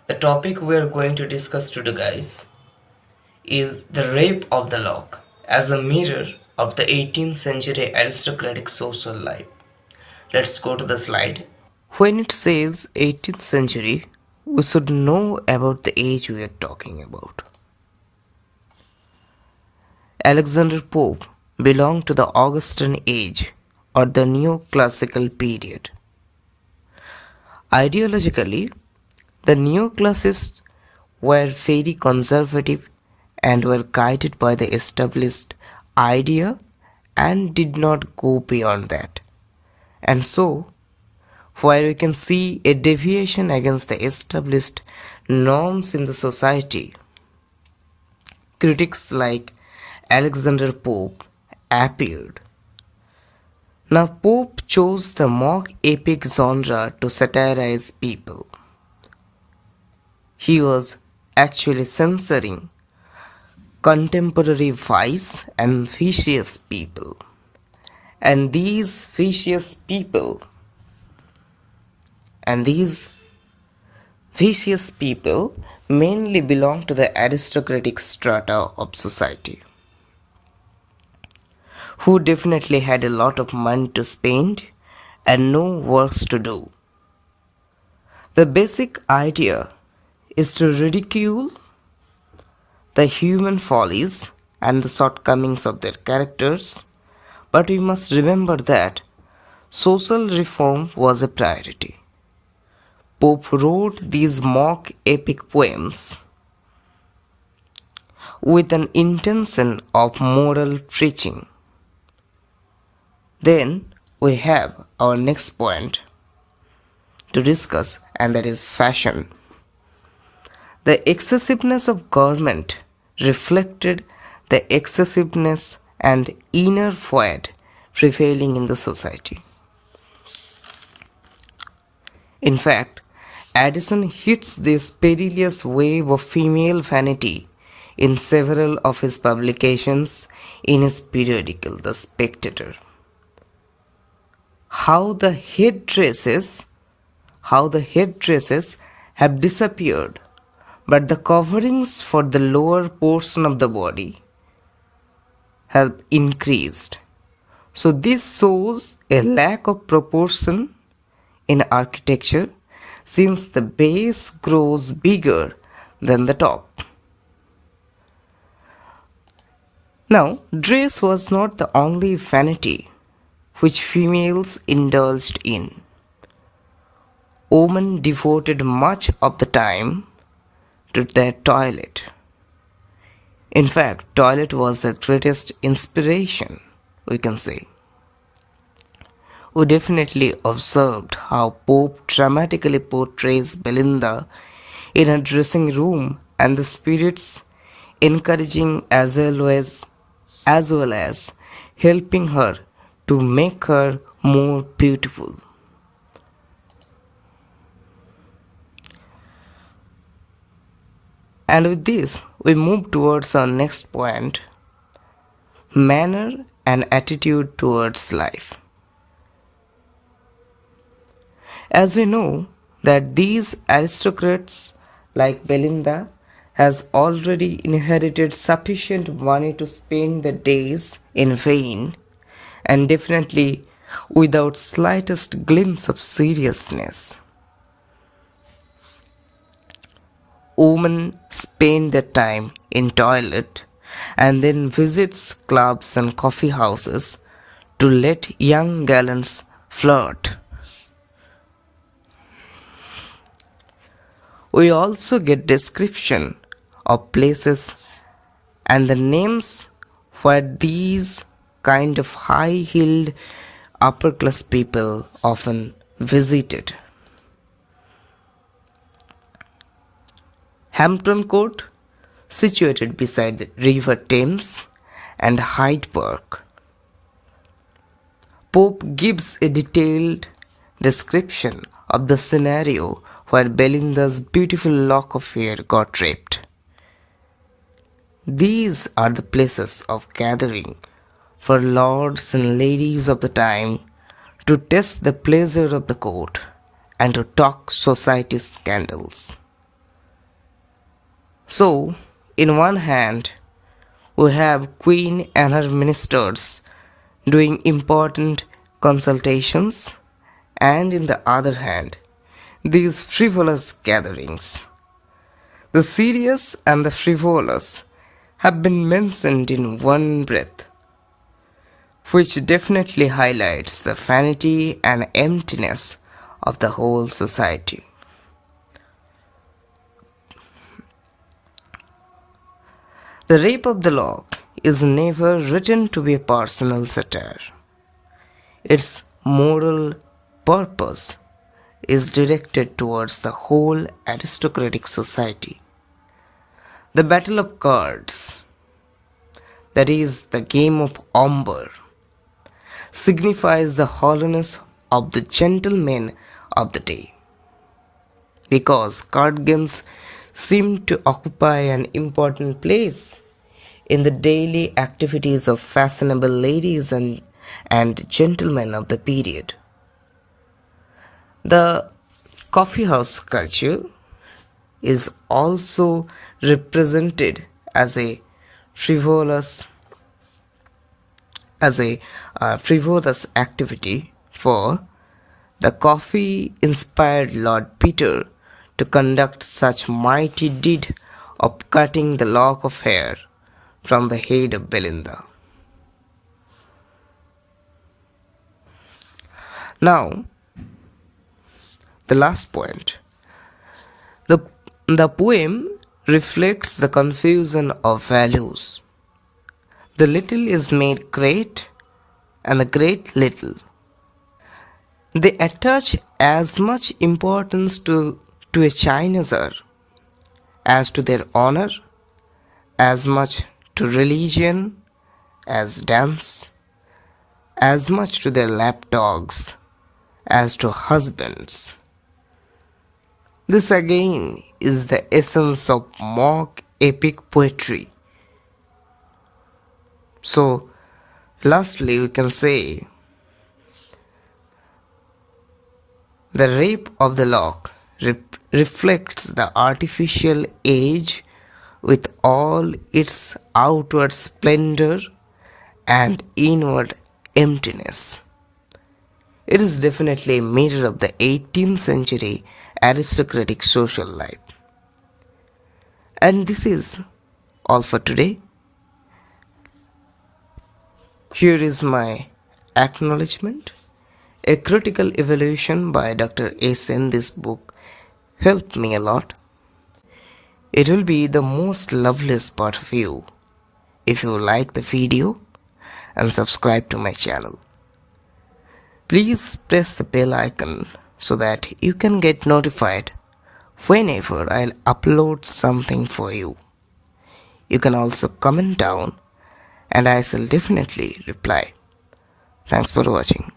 The topic we are going to discuss today, guys, is the rape of the lock as a mirror of the 18th century aristocratic social life. Let's go to the slide. When it says 18th century, we should know about the age we are talking about. Alexander Pope belonged to the Augustan age or the neoclassical period. Ideologically, the neoclassicists were very conservative and were guided by the established idea and did not go beyond that. And so, while we can see a deviation against the established norms in the society, critics like Alexander Pope appeared. Now, Pope chose the mock epic genre to satirize people. He was actually censoring contemporary vice and vicious people. And these vicious people mainly belong to the aristocratic strata of society, who definitely had a lot of money to spend and no works to do. The basic idea is to ridicule the human follies and the shortcomings of their characters, but we must remember that social reform was a priority. Pope wrote these mock epic poems with an intention of moral preaching. Then we have our next point to discuss, and that is fashion. The excessiveness of garment reflected the excessiveness and inner void prevailing in the society. In fact, Addison hits this perilous wave of female vanity in several of his publications in his periodical, The Spectator. How the headdresses have disappeared, but the coverings for the lower portion of the body have increased. So this shows a lack of proportion in architecture, since the base grows bigger than the top. Now, dress was not the only vanity which females indulged in. Women devoted much of the time to their toilet. In fact, toilet was the greatest inspiration, we can say. We definitely observed how Pope dramatically portrays Belinda in her dressing room and the spirits encouraging as well as helping her to make her more beautiful. And with this, we move towards our next point, manner and attitude towards life. As we know that these aristocrats like Belinda has already inherited sufficient money to spend their days in vain, and definitely without slightest glimpse of seriousness. Women spend their time in toilet and then visits clubs and coffee houses to let young gallants flirt. We also get description of places and the names where these kind of high-heeled upper-class people often visited. Hampton Court, situated beside the River Thames, and Hyde Park. Pope gives a detailed description of the scenario where Belinda's beautiful lock of hair got raped. These are the places of gathering for lords and ladies of the time to test the pleasure of the court and to talk society scandals. So, in one hand, we have Queen and her ministers doing important consultations, and in the other hand, these frivolous gatherings. The serious and the frivolous have been mentioned in one breath, which definitely highlights the vanity and emptiness of the whole society. The Rape of the Lock is never written to be a personal satire. Its moral purpose is directed towards the whole aristocratic society. The battle of cards, that is, the game of umber, signifies the hollowness of the gentlemen of the day. Because card games seem to occupy an important place in the daily activities of fashionable ladies and gentlemen of the period. The coffee house culture is also represented as a frivolous frivolous activity, for the coffee inspired Lord Peter to conduct such mighty deed of cutting the lock of hair from the head of Belinda. Now, the last point. The poem reflects the confusion of values. The little is made great and the great little. They attach as much importance to a Chinese as to their honor, as much to religion as dance, as much to their lapdogs as to husbands. This again is the essence of mock epic poetry. So, lastly, we can say the Rape of the Lock reflects the artificial age with all its outward splendor and inward emptiness. It is definitely a mirror of the 18th century aristocratic social life. And this is all for today. Here is my acknowledgement. A critical evaluation by Dr. S. in this book helped me a lot. It will be the most loveliest part of you if you like the video and subscribe to my channel. Please press the bell icon so that you can get notified whenever I'll upload something for you. You can also comment down and I shall definitely reply. Thanks for watching.